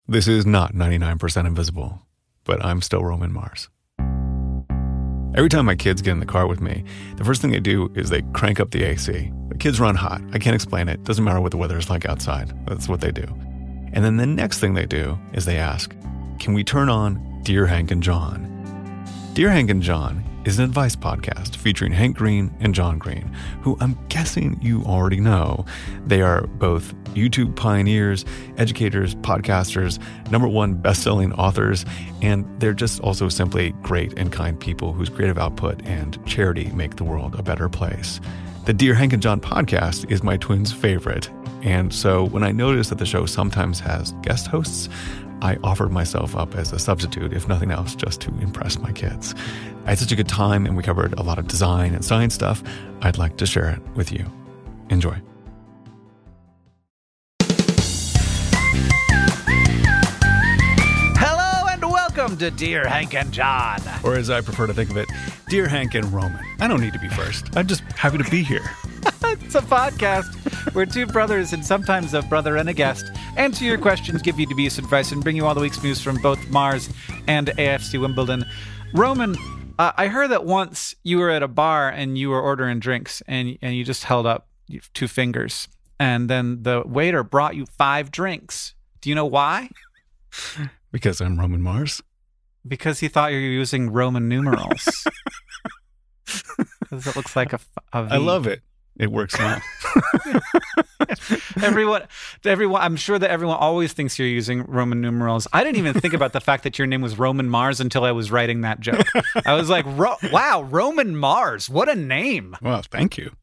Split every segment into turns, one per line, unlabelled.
This is not 99% Invisible, but I'm still Roman Mars. Every time my kids get in the car with me, the first thing they do is they crank up the AC. The kids run hot. I can't explain it. Doesn't matter what the weather is like outside. That's what they do. And then the next thing they do is they ask, can we turn on Dear Hank and John? Dear Hank and John is an advice podcast featuring Hank Green and John Green, who I'm guessing you already know. They are both YouTube pioneers, educators, podcasters, #1 best-selling authors, and they're just also simply great and kind people whose creative output and charity make the world a better place. The Dear Hank and John podcast is my twins' favorite, and so when I noticed that the show sometimes has guest hosts, I offered myself up as a substitute, if nothing else, just to impress my kids. I had such a good time, and we covered a lot of design and science stuff. I'd like to share it with you. Enjoy.
Hello and welcome to Dear Hank and John.
Or as I prefer to think of it, Dear Hank and Roman. I don't need to be first. I'm just happy to be here.
It's a podcast where two brothers and sometimes a brother and a guest answer your questions, give you dubious advice, and bring you all the week's news from both Mars and AFC Wimbledon. Roman, I heard that once you were at a bar and you were ordering drinks and you just held up 2 fingers and then the waiter brought you 5 drinks. Do you know why?
Because I'm Roman Mars.
Because he thought you were using Roman numerals. Because it looks like a V.
I love it. It works now.
Everyone, I'm sure that everyone always thinks you're using Roman numerals. I didn't even think about the fact that your name was Roman Mars until I was writing that joke. I was like, wow, Roman Mars, what a name.
Well, thank you.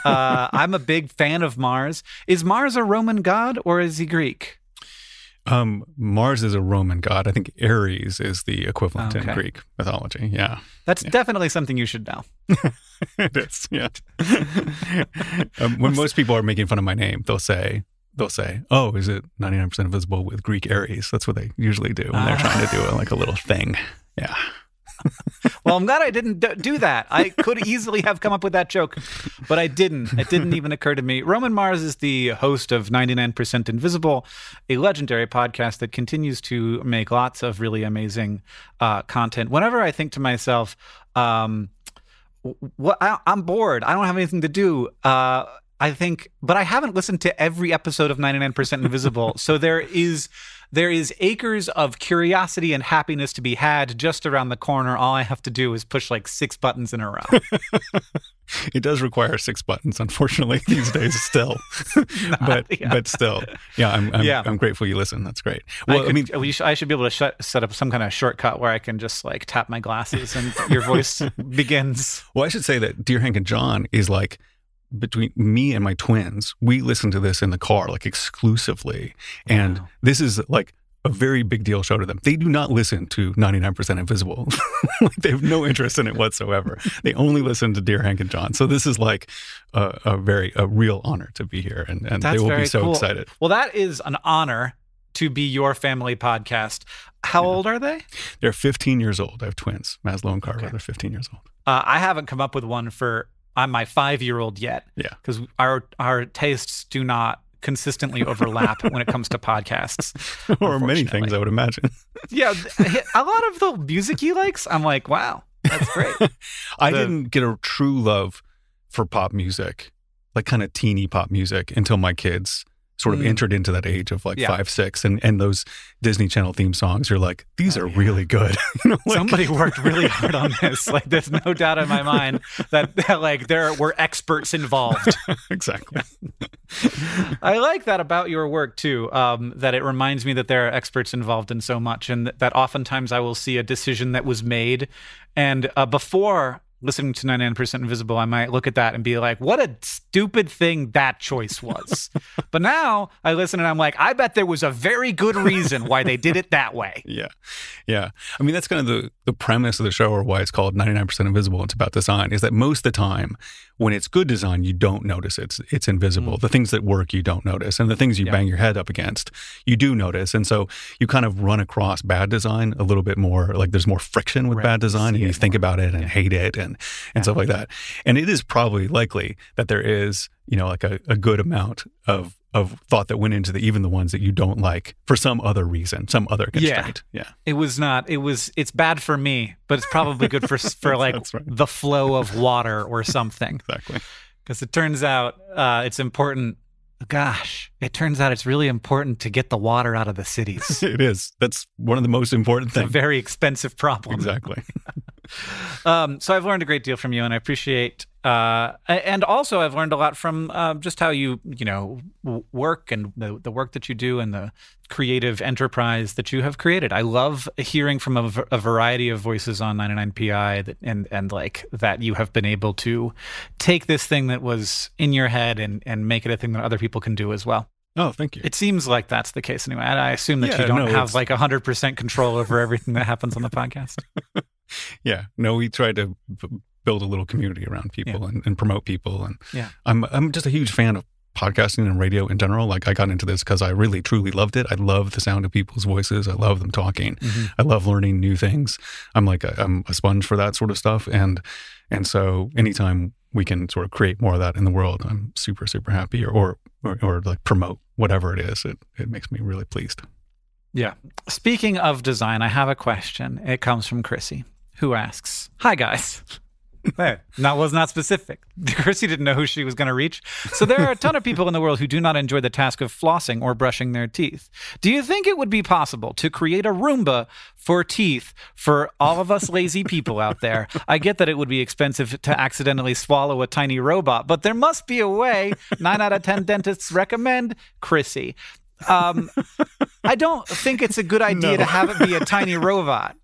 I'm a big fan of Mars. Is Mars a Roman god or is he Greek?
Mars is a Roman god. I think Ares is the equivalent in Greek mythology. Yeah.
That's definitely something you should know.
It is, yeah. When most people are making fun of my name, they'll say, oh, is it 99% Invisible with Greek Ares? That's what they usually do when they're trying to do a little thing. Yeah.
Well, I'm glad I didn't do that. I could easily have come up with that joke, but I didn't. It didn't even occur to me. Roman Mars is the host of 99% Invisible, a legendary podcast that continues to make lots of really amazing content. Whenever I think to myself, I'm bored, I don't have anything to do, I think, but I haven't listened to every episode of 99% Invisible, so there is acres of curiosity and happiness to be had just around the corner. All I have to do is push like 6 buttons in a row.
It does require 6 buttons, unfortunately, these days still. but still, yeah, I'm grateful you listen. That's great. Well,
I should be able to set up some kind of shortcut where I can just like tap my glasses and your voice begins.
Well, I should say that Dear Hank and John is like, between me and my twins, we listen to this in the car, like exclusively. And this is like a very big deal show to them. They do not listen to 99% Invisible. Like they have no interest in it whatsoever. They only listen to Dear Hank and John. So this is like a real honor to be here. And they will be so excited.
Well, that is an honor to be your family podcast. How old are they?
They're 15 years old. I have twins, Maslow and Carver. They're 15 years old.
I haven't come up with one for my 5-year-old yet. Yeah. Because our tastes do not consistently overlap when it comes to podcasts.
Or many things, I would imagine.
Yeah. A lot of the music he likes, I'm like, wow, that's great.
I didn't get a true love for pop music, like kind of teeny pop music, until my kids sort of entered into that age of like 5, 6, and those Disney Channel theme songs, you're like, these are really good.
Somebody worked really hard on this. Like, there's no doubt in my mind that like there were experts involved.
Exactly.
I like that about your work too, that it reminds me that there are experts involved in so much, and that oftentimes I will see a decision that was made, and before listening to 99% Invisible, I might look at that and be like, what a stupid thing that choice was. But now I listen and I'm like, I bet there was a very good reason why they did it that way.
Yeah. Yeah. I mean, that's kind of the premise of the show, or why it's called 99% Invisible. It's about design, is that most of the time when it's good design, you don't notice it's invisible. The things that work, you don't notice. And the things you bang your head up against, you do notice. And so you kind of run across bad design a little bit more, like there's more friction with bad design, and you think about it and hate it and stuff like that. And it is probably likely that there is, like a good amount of of thought that went into even the ones that you don't like for some other reason, some other constraint. Yeah.
It's bad for me, but it's probably good for like
That's right.
the flow of water or something.
Exactly.
Because it turns out it's important. Gosh, it turns out it's really important to get the water out of the cities.
It is. That's one of the most important
It's a
things.
very expensive problem.
Exactly.
So I've learned a great deal from you, and I appreciate. And also, I've learned a lot from just how you work and the work that you do and the creative enterprise that you have created. I love hearing from a variety of voices on 99PI and like that you have been able to take this thing that was in your head and make it a thing that other people can do as well.
Oh, thank you.
It seems like that's the case anyway. I assume that
Yeah,
you don't
no,
have like 100% control over everything that happens on the podcast.
Yeah. No, we try to build a little community around people and promote people. And
Yeah.
I'm just a huge fan of podcasting and radio in general. Like I got into this because I really truly loved it. I love the sound of people's voices. I love them talking. I love learning new things. I'm a sponge for that sort of stuff. And so anytime we can sort of create more of that in the world, I'm super, super happy or like promote whatever it is. It makes me really pleased.
Yeah. Speaking of design, I have a question. It comes from Chrissy, who asks, "Hi, guys." That was not specific. Chrissy didn't know who she was going to reach. So there are a ton of people in the world who do not enjoy the task of flossing or brushing their teeth. Do you think it would be possible to create a Roomba for teeth for all of us lazy people out there? I get that it would be expensive to accidentally swallow a tiny robot, but there must be a way. 9 out of 10 dentists recommend Chrissy. I don't think it's a good idea to have it be a tiny robot.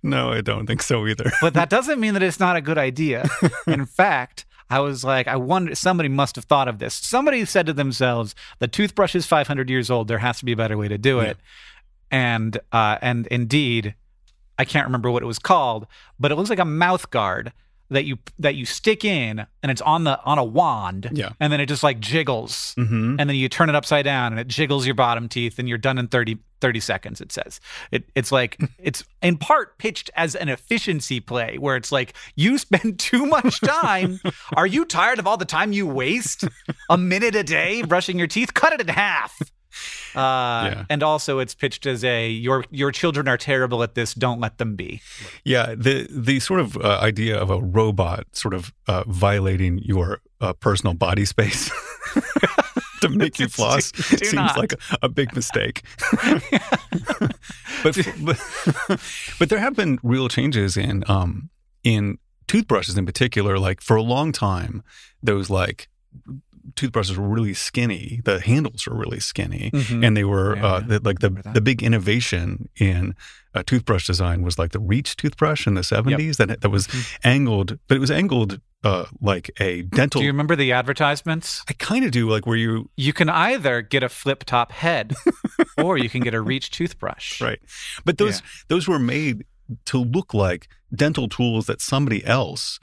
No, I don't think so either.
But that doesn't mean that it's not a good idea. In fact, I was like, I wonder, somebody must have thought of this. Somebody said to themselves, the toothbrush is 500 years old. There has to be a better way to do it. And indeed, I can't remember what it was called, but it looks like a mouth guard that you stick in, and it's on a wand.
Yeah.
And then it just like jiggles.
Mm-hmm.
And then you turn it upside down and it jiggles your bottom teeth, and you're done in 30 seconds, it says. It's like, it's in part pitched as an efficiency play where it's like, you spend too much time. Are you tired of all the time you waste? A minute a day brushing your teeth? Cut it in half. And also it's pitched as your children are terrible at this, don't let them be.
Yeah, the sort of idea of a robot sort of violating your personal body space to make you floss seems like a big mistake. but there have been real changes in toothbrushes in particular. Like for a long time, those like toothbrushes were really skinny. The handles were really skinny, and they were the big innovation in toothbrush design was like the Reach toothbrush in the 70s. That was angled, but it was angled like a dental.
Do you remember the advertisements?
I kind of do, like where you
can either get a flip top head or you can get a Reach toothbrush.
Right, but those were made to look like dental tools that somebody else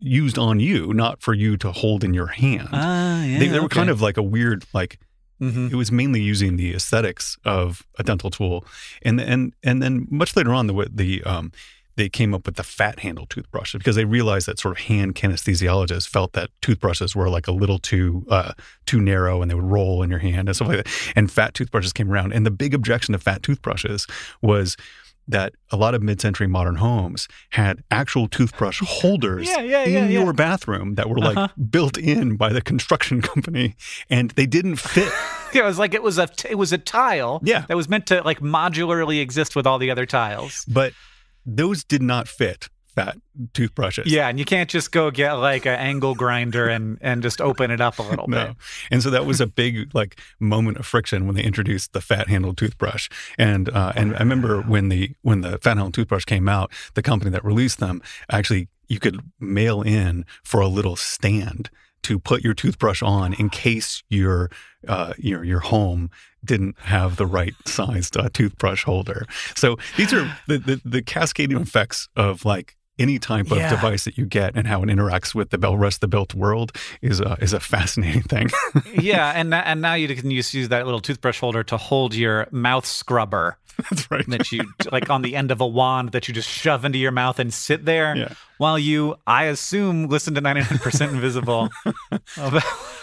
used on you, not for you to hold in your hand. They were kind of like a weird, like it was mainly using the aesthetics of a dental tool, and then much later on they came up with the fat handle toothbrush because they realized that sort of hand kinesthesiologists felt that toothbrushes were like a little too narrow and they would roll in your hand and stuff like that. And fat toothbrushes came around, and the big objection to fat toothbrushes was that a lot of mid-century modern homes had actual toothbrush holders in your bathroom that were like built in by the construction company, and they didn't fit.
It was like it was a tile that was meant to like modularly exist with all the other tiles.
But those did not fit fat toothbrushes.
Yeah, and you can't just go get like an angle grinder and just open it up a little bit.
And so that was a big like moment of friction when they introduced the fat handled toothbrush. And I remember when the fat handled toothbrush came out, the company that released them, actually you could mail in for a little stand to put your toothbrush on in case your home didn't have the right sized toothbrush holder. So these are the cascading effects of like any type of device that you get and how it interacts with the rest of the built world is a fascinating thing.
And now you can use that little toothbrush holder to hold your mouth scrubber.
That's right.
That you like on the end of a wand that you just shove into your mouth and sit there while you, I assume, listen to 99% Invisible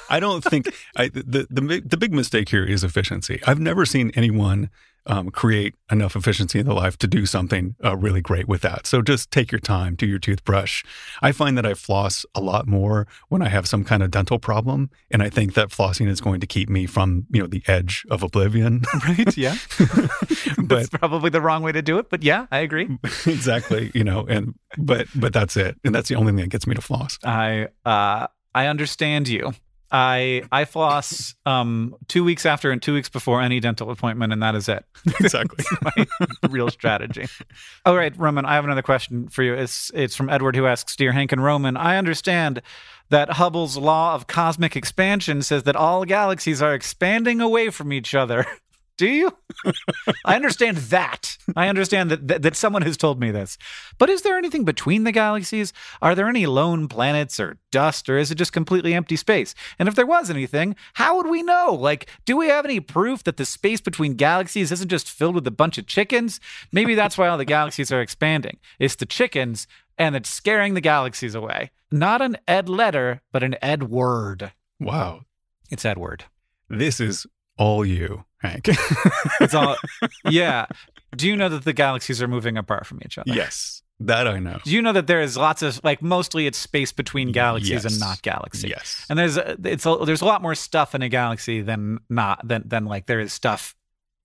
I don't think the big mistake here is efficiency. I've never seen anyone create enough efficiency in their life to do something really great with that. So just take your time, do your toothbrush. I find that I floss a lot more when I have some kind of dental problem, and I think that flossing is going to keep me from the edge of oblivion.
Right? Yeah, that's probably the wrong way to do it, but yeah, I agree.
Exactly. But that's it, and that's the only thing that gets me to floss.
I understand you. I floss 2 weeks after and 2 weeks before any dental appointment, and that is it.
Exactly.
My real strategy. All right, Roman, I have another question for you. It's from Edward, who asks, Dear Hank and Roman, I understand that Hubble's law of cosmic expansion says that all galaxies are expanding away from each other. Do you? I understand that. I understand that someone has told me this. But is there anything between the galaxies? Are there any lone planets or dust, or is it just completely empty space? And if there was anything, how would we know? Like, do we have any proof that the space between galaxies isn't just filled with a bunch of chickens? Maybe that's why all the galaxies are expanding. It's the chickens, and it's scaring the galaxies away. Not an Ed letter, but an Ed word.
Wow.
It's Edward.
This is all you, Hank.
It's all, yeah. Do you know that the galaxies are moving apart from each other?
Yes, that I know.
Do you know that there is lots of, mostly it's space between galaxies and not galaxy?
Yes.
And there's a lot more stuff in a galaxy than there is stuff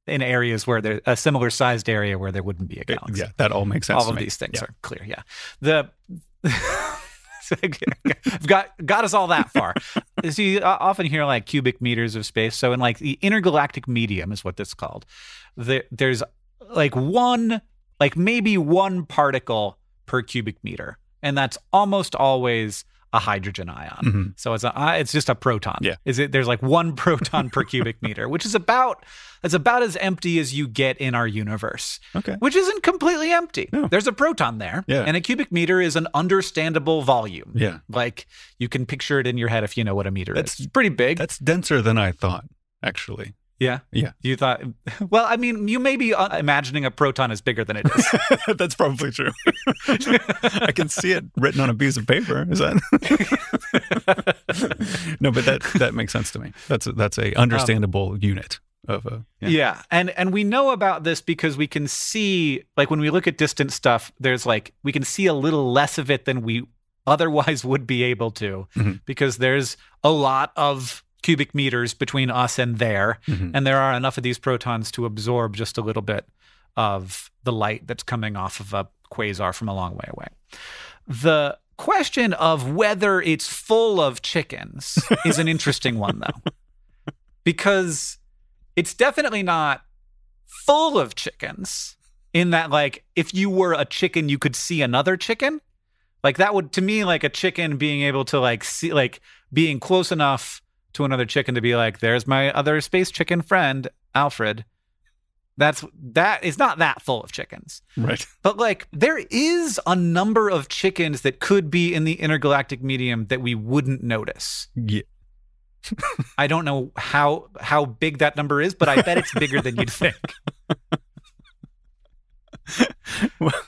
in areas where there's a similar sized area where there wouldn't be a galaxy.
Yeah, that all makes sense.
All of these things are clear. Yeah. I've got us all that far. So you often hear cubic meters of space. So in the intergalactic medium is what this is called. There's maybe one particle per cubic meter, and that's almost always a hydrogen ion. Mm-hmm. So it's just a proton.
Yeah.
There's one proton per cubic meter, which is about as empty as you get in our universe.
Okay.
Which isn't completely empty.
No.
There's a proton there.
Yeah.
And a cubic meter is an understandable volume.
Yeah.
You can picture it in your head if you know what a meter is. It's pretty big.
That's denser than I thought, actually.
Yeah?
Yeah.
You thought, well, I mean, you may be imagining a proton is bigger than it is.
That's probably true. I can see it written on a piece of paper. Is that? No, but that makes sense to me. That's a understandable unit of a.
Yeah. And we know about this because we can see, when we look at distant stuff, there's we can see a little less of it than we otherwise would be able to, mm-hmm. because there's a lot of cubic meters between us and there, mm-hmm. and there are enough of these protons to absorb just a little bit of the light that's coming off of a quasar from a long way away. The question of whether it's full of chickens is an interesting one, though, because it's definitely not full of chickens in that, if you were a chicken, you could see another chicken. That would, to me, a chicken being able to, see, being close enough to another chicken to be there's my other space chicken friend, Alfred. That is not that full of chickens.
Right.
But there is a number of chickens that could be in the intergalactic medium that we wouldn't notice.
Yeah.
I don't know how big that number is, but I bet it's bigger than you'd think.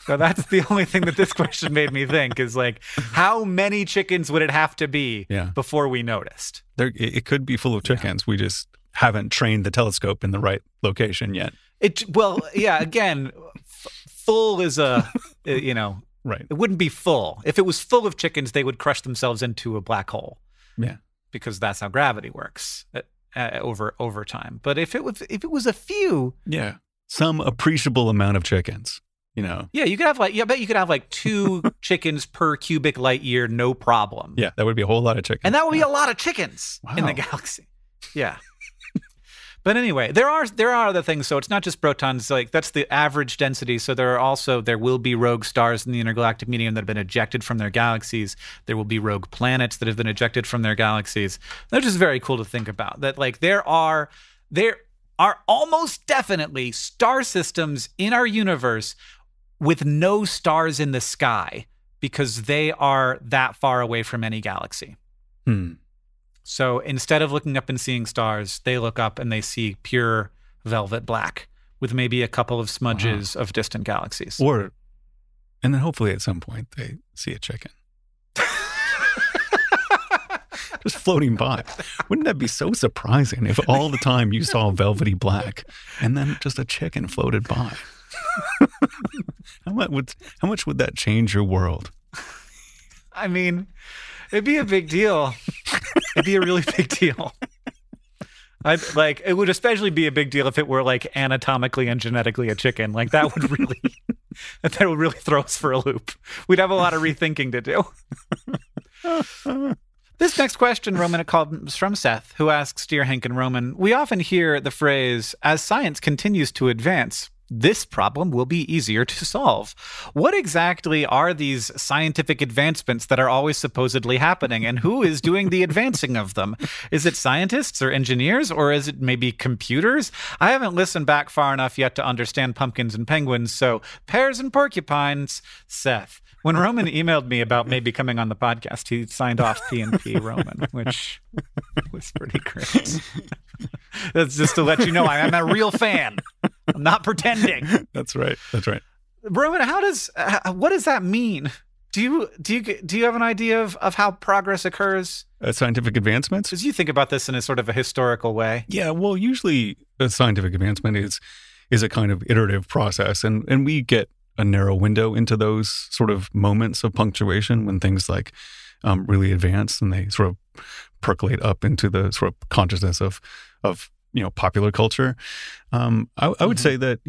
So that's the only thing that this question made me think is how many chickens would it have to be before we noticed?
It could be full of chickens. Yeah. We just haven't trained the telescope in the right location yet.
Again, full is a,
right.
It wouldn't be full. If it was full of chickens, they would crush themselves into a black hole.
Yeah. Because
that's how gravity works over time. But if it was a few.
Yeah. Some appreciable amount of chickens, Yeah,
you could have I bet you could have 2 chickens per cubic light year, no problem.
Yeah, that would be a whole lot of chickens.
And that would be a lot of chickens in the galaxy. Yeah. But anyway, there are other things. So it's not just protons. That's the average density. So there will be rogue stars in the intergalactic medium that have been ejected from their galaxies. There will be rogue planets that have been ejected from their galaxies. That's just very cool to think about. That there are almost definitely star systems in our universe with no stars in the sky because they are that far away from any galaxy. So instead of looking up and seeing stars, they look up and they see pure velvet black with maybe a couple of smudges of distant galaxies.
And then hopefully at some point they see a chicken. just floating by. Wouldn't that be so surprising if all the time you saw velvety black and then just a chicken floated by? How much would that change your world?
I mean, it'd be a big deal. It'd be a really big deal. It would especially be a big deal if it were like anatomically and genetically a chicken. Like that would really throw us for a loop. We'd have a lot of rethinking to do. This next question, Roman, it comes from Seth, who asks, Dear Hank and Roman, we often hear the phrase, as science continues to advance, this problem will be easier to solve. What exactly are these scientific advancements that are always supposedly happening, and who is doing the advancing of them? Is it scientists or engineers, or is it maybe computers? I haven't listened back far enough yet to understand pumpkins and penguins, so pears and porcupines, Seth. When Roman emailed me about maybe coming on the podcast, he signed off P&P Roman, which was pretty great. That's just to let you know I'm a real fan. I'm not pretending.
That's right.
Roman, what does that mean? Do you have an idea of how progress occurs?
Scientific advancements?
As you think about this in a sort of a historical way.
Yeah, well, usually a scientific advancement is a kind of iterative process, and we get a narrow window into those sort of moments of punctuation when things like really advance and they sort of percolate up into the sort of consciousness of popular culture. I would say that,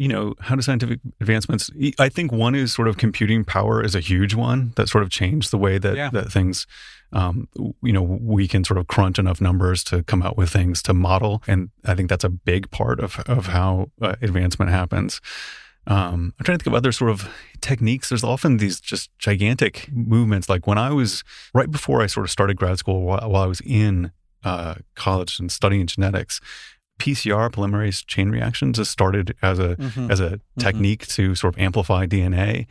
how do scientific advancements, I think one is sort of computing power is a huge one that sort of changed the way that things, we can sort of crunch enough numbers to come out with things to model. And I think that's a big part of how advancement happens. I'm trying to think of other sort of techniques. There's often these just gigantic movements. Like when I was, right before I sort of started grad school, while I was in college and studying genetics, PCR, polymerase chain reactions, has started as a technique to sort of amplify DNA.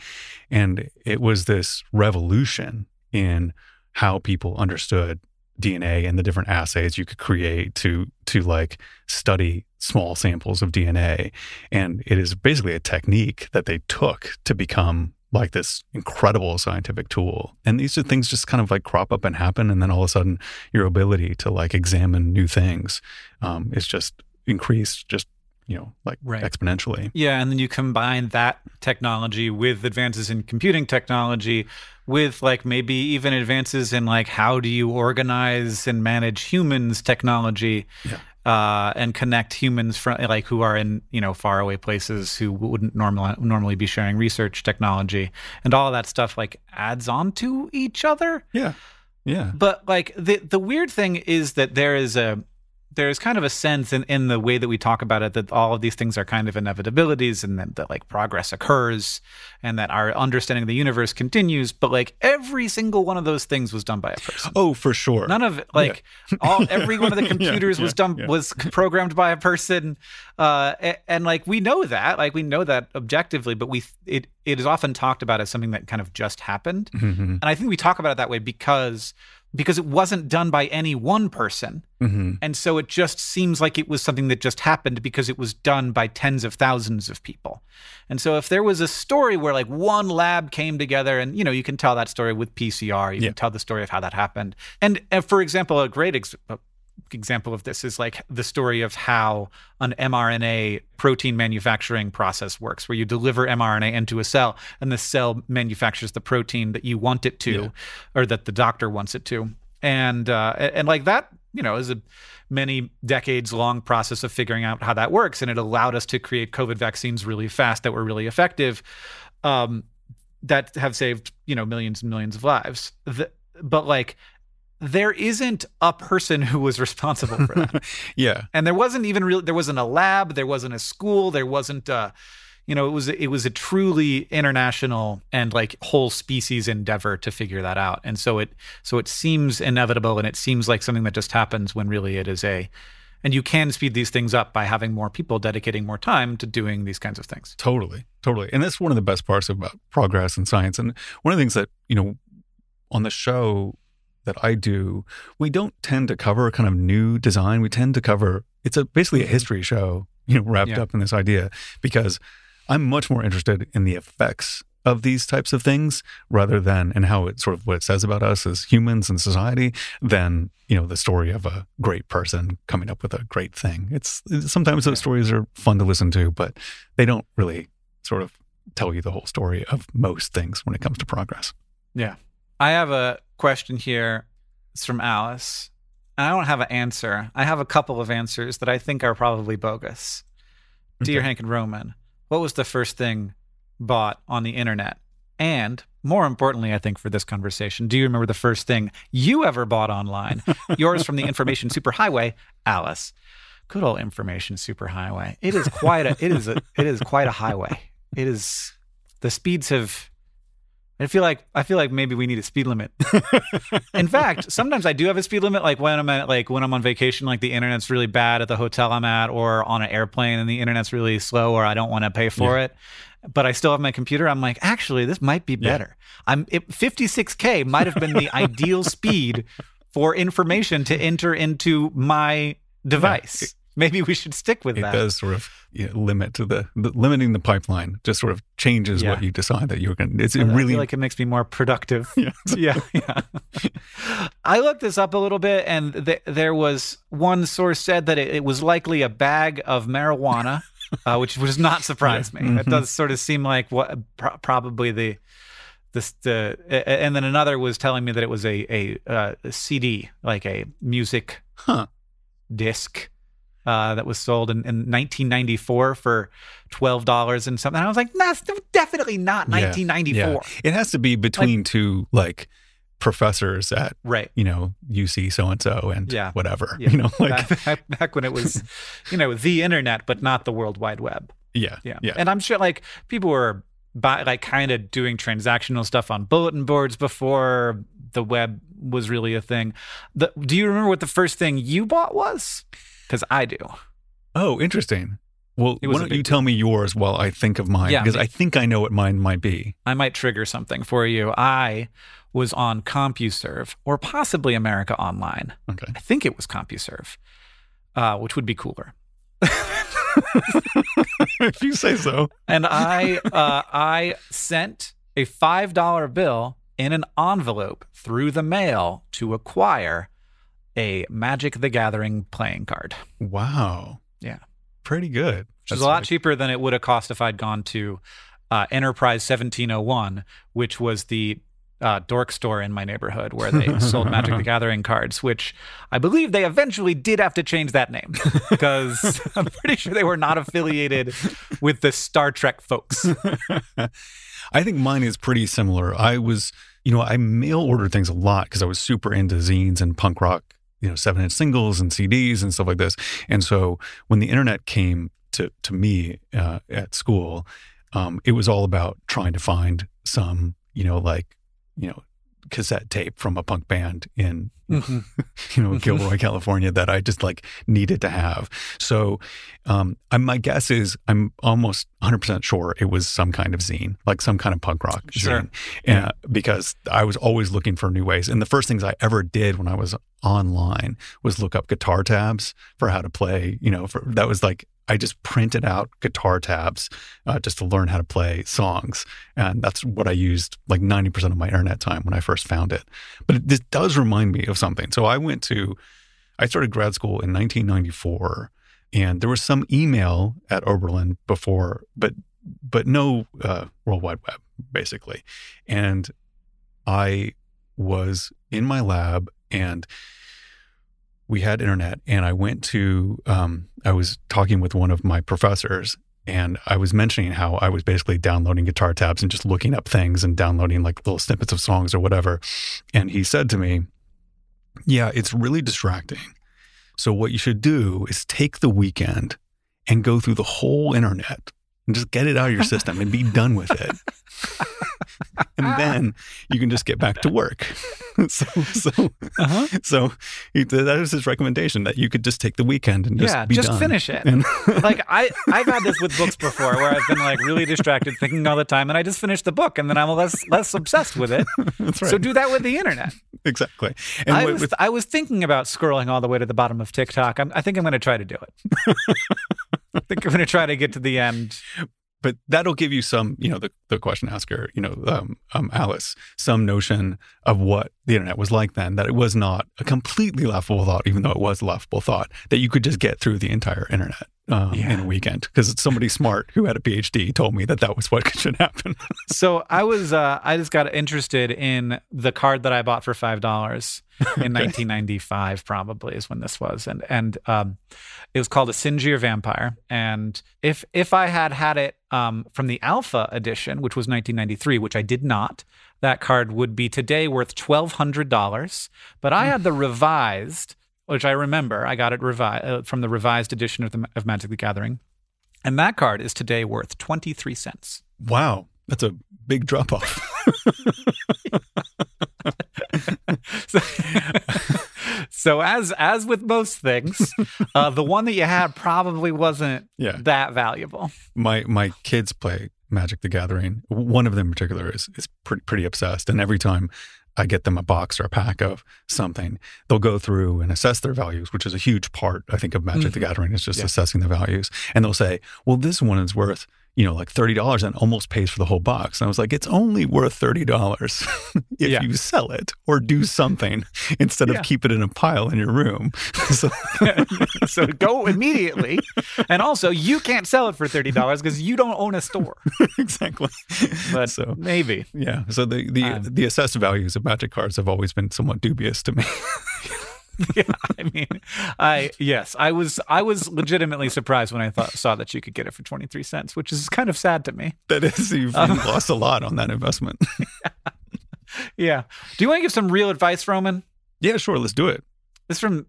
And it was this revolution in how people understood DNA and the different assays you could create to like study small samples of DNA. And it is basically a technique that they took to become like this incredible scientific tool. And these are things just kind of like crop up and happen. And then all of a sudden your ability to like examine new things is just increased exponentially.
Yeah. And then you combine that technology with advances in computing technology with like maybe even advances in like how do you organize and manage humans technology.
Yeah.
And connect humans from like who are in faraway places who wouldn't normally be sharing research technology, and all of that stuff like adds on to each other.
Yeah.
But like the weird thing is that there's kind of a sense in the way that we talk about it that all of these things are kind of inevitabilities, and that like progress occurs, and that our understanding of the universe continues. But like every single one of those things was done by a person.
Oh, for sure.
None of it, every one of the computers was programmed by a person, and like we know that objectively, but it is often talked about as something that kind of just happened, and I think we talk about it that way because it wasn't done by any one person. And so it just seems like it was something that just happened because it was done by tens of thousands of people. And so if there was a story where like one lab came together and, you can tell that story with PCR, you can tell the story of how that happened. And for example, a great example of this is like the story of how an mRNA protein manufacturing process works, where you deliver mRNA into a cell and the cell manufactures the protein that you want it to, or that the doctor wants it to. And like that, is a many decades long process of figuring out how that works. And it allowed us to create COVID vaccines really fast that were really effective, that have saved, millions and millions of lives. But like, there isn't a person who was responsible for that.
Yeah.
And there wasn't a lab, there wasn't a school, there wasn't it was a truly international and like whole species endeavor to figure that out. And so it seems inevitable, and it seems like something that just happens when really it is and you can speed these things up by having more people dedicating more time to doing these kinds of things.
Totally. And that's one of the best parts about progress in science. And one of the things that, on the show that I do, we don't tend to cover kind of new design. We tend to cover, it's basically a history show, wrapped up in this idea, because I'm much more interested in the effects of these types of things rather than, and how it sort of what it says about us as humans and society than, the story of a great person coming up with a great thing. Sometimes those stories are fun to listen to, but they don't really sort of tell you the whole story of most things when it comes to progress.
Yeah. I have a question here. It's from Alice. And I don't have an answer. I have a couple of answers that I think are probably bogus. Okay. Dear Hank and Roman, what was the first thing bought on the internet? And more importantly, I think for this conversation, do you remember the first thing you ever bought online? Yours from the Information Superhighway, Alice. Good old Information Superhighway. It is quite a highway. It is, the speeds have, I feel like maybe we need a speed limit. In fact, sometimes I do have a speed limit, like when I'm on vacation, like the internet's really bad at the hotel I'm at, or on an airplane and the internet's really slow, or I don't want to pay for it, but I still have my computer. I'm like, actually, this might be better. 56K might have been the ideal speed for information to enter into my device. Maybe we should stick with that.
It does sort of limit to the limiting the pipeline just sort of changes what you decide that you're going to. I
feel like it makes me more productive. Yeah. I looked this up a little bit, and there was one source said that it was likely a bag of marijuana, which does not surprise me. It does sort of seem like what probably the and then another was telling me that it was a CD, like a music disc. That was sold in 1994 for $12 and something. And I was like, that's definitely not 1994.
Yeah. It has to be between two professors at UC so-and-so and whatever.
Yeah. Back when it was, the internet, but not the World Wide Web.
Yeah.
And I'm sure people were kind of doing transactional stuff on bulletin boards before the web was really a thing. Do you remember what the first thing you bought was? Because I do.
Oh, interesting. Well, why don't you tell me yours while I think of mine? Because I think I know what mine might be.
I might trigger something for you. I was on CompuServe, or possibly America Online.
Okay.
I think it was CompuServe, which would be cooler.
If you say so.
And I sent a $5 bill in an envelope through the mail to acquire a Magic the Gathering playing card.
Wow.
Yeah.
Pretty good.
Which is a lot cheaper than it would have cost if I'd gone to Enterprise 1701, which was the dork store in my neighborhood where they sold Magic the Gathering cards, which I believe they eventually did have to change that name because I'm pretty sure they were not affiliated with the Star Trek folks.
I think mine is pretty similar. I was, I mail ordered things a lot because I was super into zines and punk rock, 7-inch singles and CDs and stuff like this. And so when the internet came to me at school, it was all about trying to find some, cassette tape from a punk band in, Gilroy, California that I just needed to have. So my guess is I'm almost 100% sure it was some kind of zine, like some kind of punk rock zine. Because I was always looking for new ways. And the first things I ever did when I was online was look up guitar tabs for how to play, that was I just printed out guitar tabs just to learn how to play songs. And that's what I used 90% of my internet time when I first found it. But this does remind me of something. So I started grad school in 1994, and there was some email at Oberlin before, but no World Wide Web, basically. And I was in my lab, and we had internet, and I went to, I was talking with one of my professors, and I was mentioning how I was basically downloading guitar tabs and just looking up things and downloading little snippets of songs or whatever. And he said to me, yeah, it's really distracting. So what you should do is take the weekend and go through the whole internet and just get it out of your system and be done with it. And then you can just get back to work. So that was his recommendation, that you could just take the weekend and just be done.
Finish it. And I've had this with books before, where I've been really distracted thinking all the time, and I just finish the book, and then I'm less obsessed with it.
That's right.
So do that with the internet.
Exactly. And
I was thinking about scrolling all the way to the bottom of TikTok. I think I'm going to try to do it. I think I'm going to try to get to the end.
but that'll give you some, the question asker, Alice, some notion of what the internet was like then, that it was not a completely laughable thought, even though it was a laughable thought, that you could just get through the entire internet in a weekend. Because somebody smart who had a PhD told me that was what should happen.
So I just got interested in the card that I bought for $5 in 1995, probably is when this was, and it was called a Sinjir Vampire. And if I had it from the Alpha edition, which was 1993, which I did not, that card would be today worth $1,200. But I had the revised, which I remember I got it from the revised edition of Magic the Gathering, and that card is today worth 23 cents.
Wow, that's a big drop off.
So as with most things, the one that you had probably wasn't that valuable.
My kids play Magic the Gathering. One of them in particular is pretty obsessed, and every time I get them a box or a pack of something, they'll go through and assess their values, which is a huge part, I think, of Magic the Gathering, is just assessing the values. And they'll say, well, this one is worth, like $30 and almost pays for the whole box. And I was like, it's only worth $30 if you sell it or do something instead of keep it in a pile in your room.
So go immediately. And also, you can't sell it for $30 because you don't own a store.
Exactly.
But so, maybe.
Yeah. So the assessed values of Magic cards have always been somewhat dubious to me.
Yeah, I mean, I was legitimately surprised when I saw that you could get it for 23 cents, which is kind of sad to me.
That is, you've lost a lot on that investment.
Yeah. Do you want to give some real advice, Roman?
Yeah, sure. Let's do it.
This is from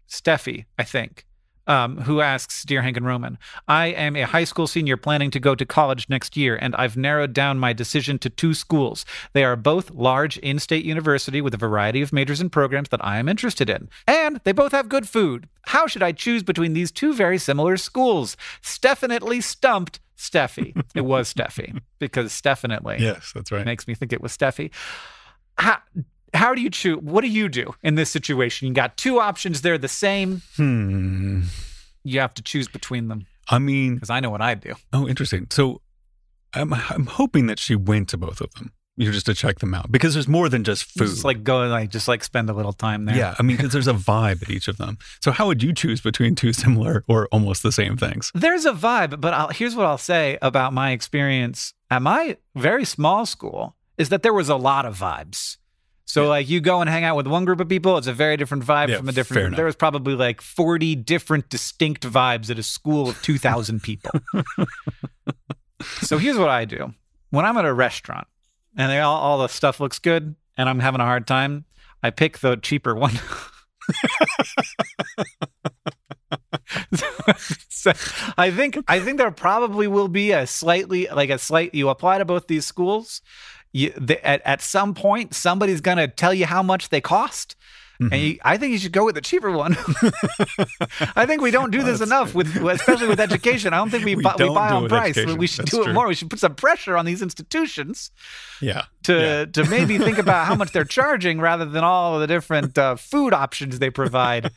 Steffi, I think, who asks, Dear Hank and Roman, I am a high school senior planning to go to college next year, and I've narrowed down my decision to 2 schools. They are both large in-state university with a variety of majors and programs that I am interested in. And they both have good food. How should I choose between these 2 very similar schools? Stefanitely stumped Steffi. It was Steffi, because Stefanitely.
Yes, that's right.
Makes me think it was Steffi. How do you choose? What do you do in this situation? You got 2 options. They're the same. You have to choose between them.
I mean,
because I know what I'd do.
Oh, interesting. So I'm hoping that she went to both of them. Just to check them out, because there's more than just food.
Just spend a little time there.
Yeah, I mean, because there's a vibe at each of them. So how would you choose between 2 similar or almost the same things?
There's a vibe, but here's what I'll say about my experience at my very small school is that there was a lot of vibes. So you go and hang out with one group of people, it's a very different vibe from a different. There was probably 40 different distinct vibes at a school of 2,000 people. So here's what I do. When I'm at a restaurant and all the stuff looks good and I'm having a hard time, I pick the cheaper one. So I think there probably will be a slight, you apply to both these schools. At some point, somebody's going to tell you how much they cost. And I think you should go with the cheaper one. I think we don't do this enough, especially with education. I don't think we buy on price. We should do it more. We should put some pressure on these institutions to maybe think about how much they're charging rather than all of the different food options they provide.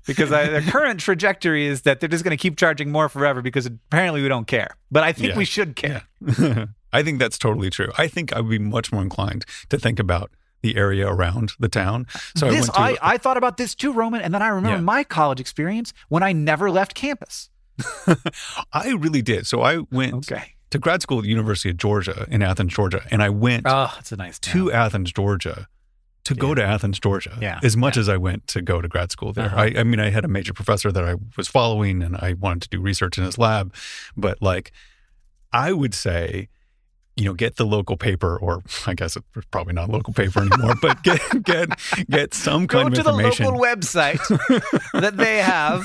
Because their current trajectory is that they're just going to keep charging more forever because apparently we don't care. But I think we should care.
Yeah. I think that's totally true. I think I would be much more inclined to think about the area around the town. So
I thought about this too, Roman, and then I remember my college experience when I never left campus.
I really did. So I went to grad school at the University of Georgia in Athens, Georgia, and I went
that's a nice town.
to Athens, Georgia to go to Athens, Georgia, as much as I went to go to grad school there. I mean, I had a major professor that I was following and I wanted to do research in his lab, but I would say, get the local paper, or I guess it's probably not local paper anymore, but get some kind of information.
Go to the local website that they have.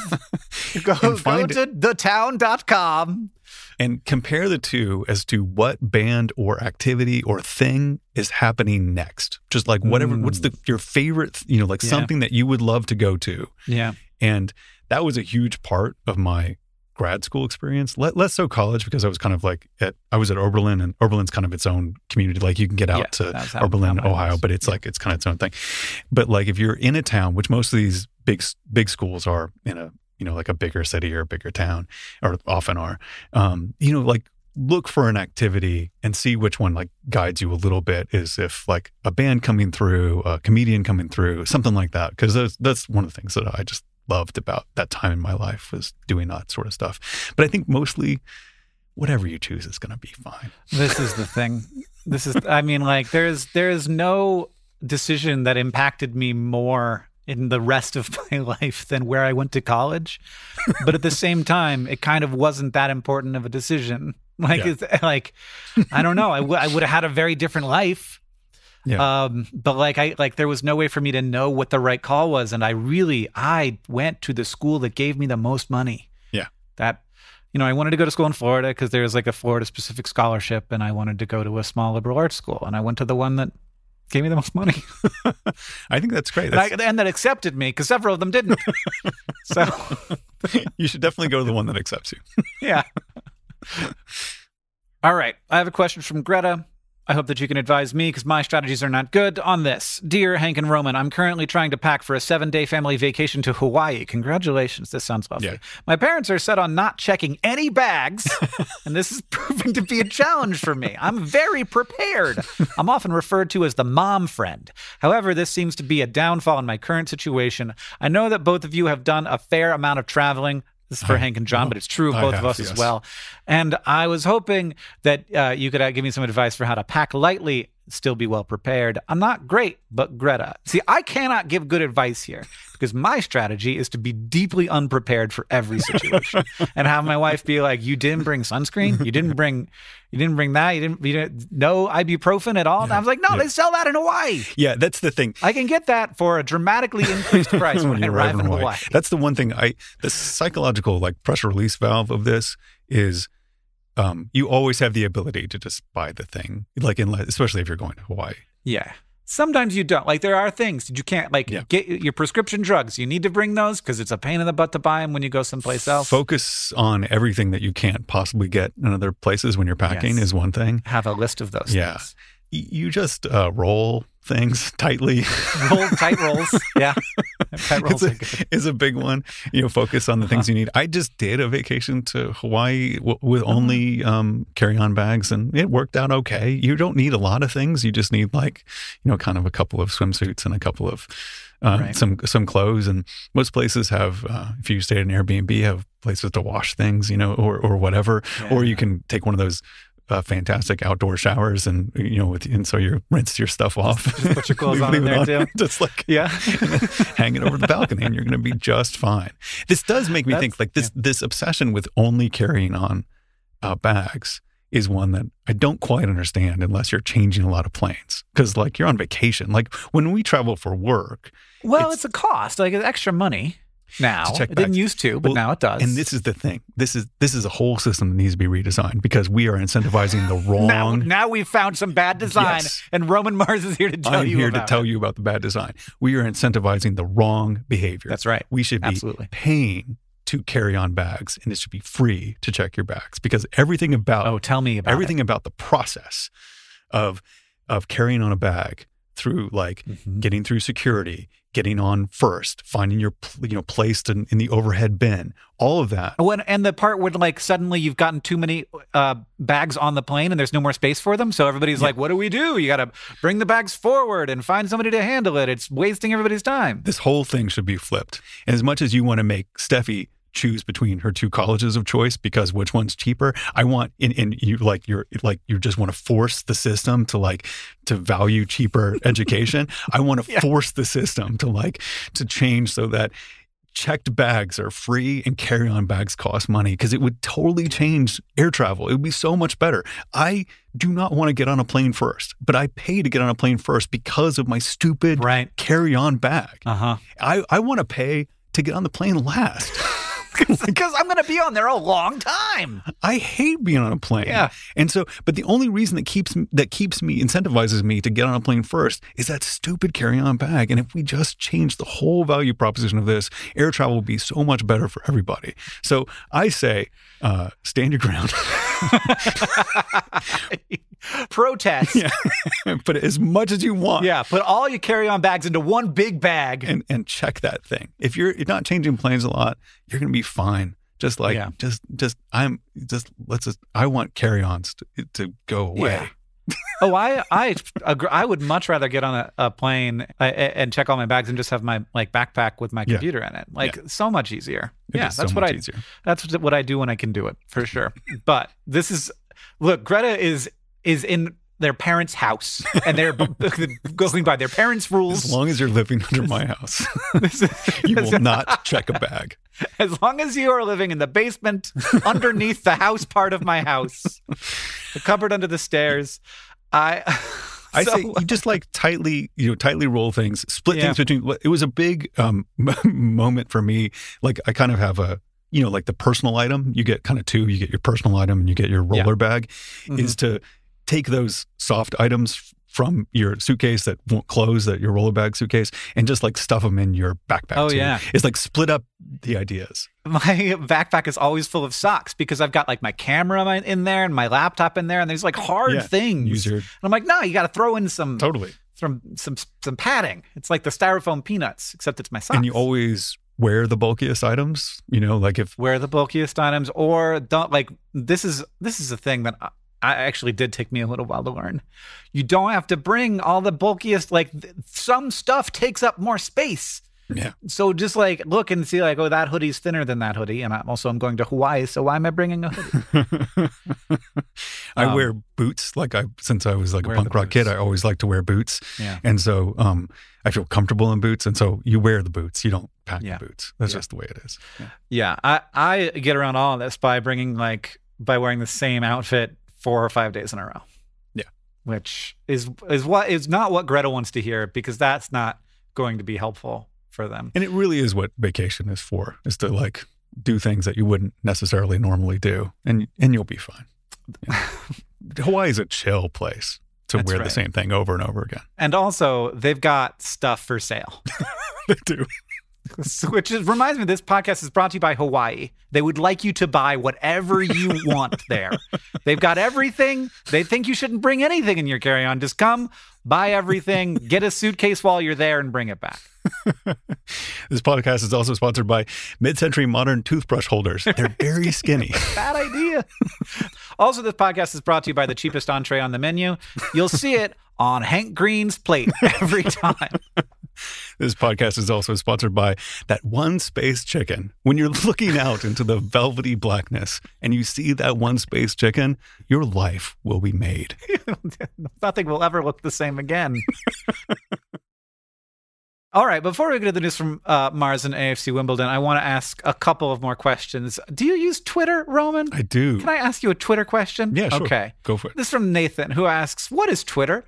Go to thetown.com.
And compare the 2 as to what band or activity or thing is happening next. Just whatever, what's your favorite, something that you would love to go to.
Yeah.
And that was a huge part of my grad school experience, less so college, because I was kind of I was at Oberlin, and Oberlin's kind of its own community. You can get out to Oberlin, Ohio, but it's it's kind of its own thing. But if you're in a town, which most of these big schools are in a a bigger city or a bigger town, or often are, look for an activity and see which one like guides you a little bit. Is if like a band coming through, a comedian coming through, something like that. Because that's one of the things that I just loved about that time in my life, was doing that sort of stuff. But I think mostly whatever you choose is going to be fine.
This is the thing. I mean, like there's no decision that impacted me more in the rest of my life than where I went to college. But at the same time, it kind of wasn't that important of a decision. Like,
Yeah.
it's, like, I don't know. I would have had a very different life.
Yeah.
But like there was no way for me to know what the right call was. And I went to the school that gave me the most money.
Yeah.
That, I wanted to go to school in Florida because there's like a Florida specific scholarship, and I wanted to go to a small liberal arts school. And I went to the one that gave me the most money.
I think that's great.
And that accepted me, because several of them didn't. So
You should definitely go to the one that accepts you.
yeah. All right. I have a question from Greta. I hope that you can advise me, because my strategies are not good on this. Dear Hank and Roman, I'm currently trying to pack for a 7-day family vacation to Hawaii. Congratulations. This sounds lovely.
Yeah.
My parents are set on not checking any bags, and this is proving to be a challenge for me. I'm very prepared. I'm often referred to as the mom friend. However, this seems to be a downfall in my current situation. I know that both of you have done a fair amount of traveling. This is for Hank and John, but it's true of both of us as well. And I was hoping that you could give me some advice for how to pack lightly, still be well prepared. I'm not great, but Greta. See, I cannot give good advice here, because my strategy is to be deeply unprepared for every situation and have my wife be like, you didn't bring sunscreen? You didn't bring that? You didn't no ibuprofen at all? And I was like, no, they sell that in Hawaii.
Yeah, that's the thing.
I can get that for a dramatically increased price when I arrive in Hawaii.
That's the one thing the psychological like pressure release valve of this is you always have the ability to just buy the thing, like especially if you're going to Hawaii.
Yeah. Sometimes you don't. Like, there are things that you can't, get your prescription drugs. You need to bring those because it's a pain in the butt to buy them when you go someplace else.
Focus on everything that you can't possibly get in other places when you're packing is one thing.
Have a list of those things.
You just roll things tightly.
Tight rolls. Yeah. Tight rolls
is a big one. Focus on the things you need. I just did a vacation to Hawaii with only carry-on bags, and it worked out okay. You don't need a lot of things. You just need kind of a couple of swimsuits and a couple of some clothes. And most places have, if you stay at an Airbnb, have places to wash things, or whatever. Yeah. Or you can take one of those fantastic outdoor showers, and and so you rinse your stuff off.
Just put your clothes on in there too.
Just hang it over the balcony, and you're going to be just fine. This does make me think this obsession with only carrying on bags is one that I don't quite understand unless you're changing a lot of planes, because you're on vacation. Like when we travel for work,
it's a cost, it's extra money. Now it didn't used to, but now it does.
And this is the thing. This is a whole system that needs to be redesigned, because we are incentivizing the wrong.
Now we've found some bad design, and Roman Mars is here to tell you about it.
I'm here to tell you about the bad design. We are incentivizing the wrong behavior.
That's right.
We should be paying to carry on bags, and it should be free to check your bags, because everything about
tell me about
everything about the process of carrying on a bag through getting through security, getting on first, finding your placed in the overhead bin, all of that.
And the part where suddenly you've gotten too many bags on the plane and there's no more space for them, so everybody's like, what do we do? You got to bring the bags forward and find somebody to handle it. It's wasting everybody's time.
This whole thing should be flipped. And as much as you want to make Steffi choose between her two colleges of choice because which one's cheaper, I want you just want to force the system to value cheaper education. I want to force the system to change so that checked bags are free and carry-on bags cost money, because it would totally change air travel. It would be so much better. I do not want to get on a plane first, but I pay to get on a plane first because of my stupid carry-on bag. I want to pay to get on the plane last.
Because I'm going to be on there a long time.
I hate being on a plane.
Yeah.
And so, but the only reason that incentivizes me to get on a plane first is that stupid carry-on bag. And if we just change the whole value proposition of this, air travel will be so much better for everybody. So I say, stand your ground.
Protest.
Put as much as you want.
Yeah. Put all your carry-on bags into one big bag.
And check that thing. If you're not changing planes a lot, you're going to be fine. Just like, I want carry-ons to go away.
Yeah. Oh, I agree. I would much rather get on a plane and check all my bags and just have my backpack with my computer in it. So much easier. That's what I do when I can do it, for sure. But look, Greta is in their parents' house, and they're going by their parents' rules.
As long as you're living under my house, you will not check a bag.
As long as you are living in the basement underneath the house part of my house, the cupboard under the stairs, I
say you just tightly roll things, split things between. It was a big moment for me. Like I kind of have a, like the personal item. You get kind of two. You get your personal item and you get your roller bag. Mm-hmm. Is to take those soft items from your suitcase that won't close, that your roller bag suitcase, and just stuff them in your backpack. Oh, yeah. It's split up the ideas.
My backpack is always full of socks because I've got my camera in there and my laptop in there, and there's hard things. And I'm like, no, you got to throw in some padding. It's like the styrofoam peanuts, except it's my socks.
And you always wear the bulkiest items,
wear the bulkiest items, or don't this is a thing that I actually did take me a little while to learn. You don't have to bring all the bulkiest, some stuff takes up more space.
Yeah.
So just look and see oh, that hoodie's thinner than that hoodie. And I'm going to Hawaii. So why am I bringing a hoodie?
I wear boots. Since I was a punk rock kid, I always like to wear boots.
Yeah.
And so I feel comfortable in boots. And so you wear the boots. You don't pack the boots. That's just the way it is.
Yeah. I get around all of this by bringing by wearing the same outfit 4 or 5 days in a row.
Yeah.
Which is not what Greta wants to hear, because that's not going to be helpful for them.
And it really is what vacation is for, is to do things that you wouldn't necessarily normally do, and you'll be fine. Yeah. Hawaii is a chill place to wear the same thing over and over again.
And also, they've got stuff for sale.
They do.
Which reminds me, this podcast is brought to you by Hawaii. They would like you to buy whatever you want there. They've got everything. They think you shouldn't bring anything in your carry-on. Just come, buy everything, get a suitcase while you're there, and bring it back.
This podcast is also sponsored by Mid-Century Modern Toothbrush Holders. They're very skinny.
Bad idea. Also, this podcast is brought to you by the cheapest entree on the menu. You'll see it on Hank Green's plate every time.
This podcast is also sponsored by that one space chicken. When you're looking out into the velvety blackness and you see that one space chicken, your life will be made.
Nothing will ever look the same again. All right, before we get to the news from Mars and AFC Wimbledon, I want to ask a couple of more questions. Do you use Twitter, Roman?
I do.
Can I ask you a Twitter question?
Yeah, sure.
Okay.
Go for it.
This is from Nathan, who asks, what is Twitter?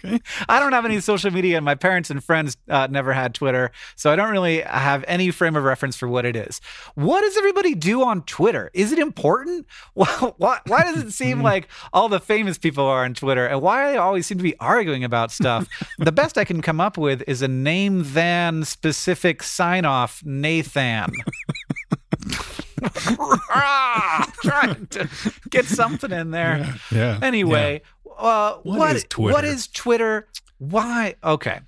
Okay.
I don't have any social media, and my parents and friends never had Twitter, so I don't really have any frame of reference for what it is. What does everybody do on Twitter? Is it important? Why does it seem like all the famous people are on Twitter, and why do they always seem to be arguing about stuff? The best I can come up with is a name-than-specific sign-off, Nathan. Trying to get something in there.
Yeah.
Anyway,
what is Twitter?
What is Twitter? Why? Okay.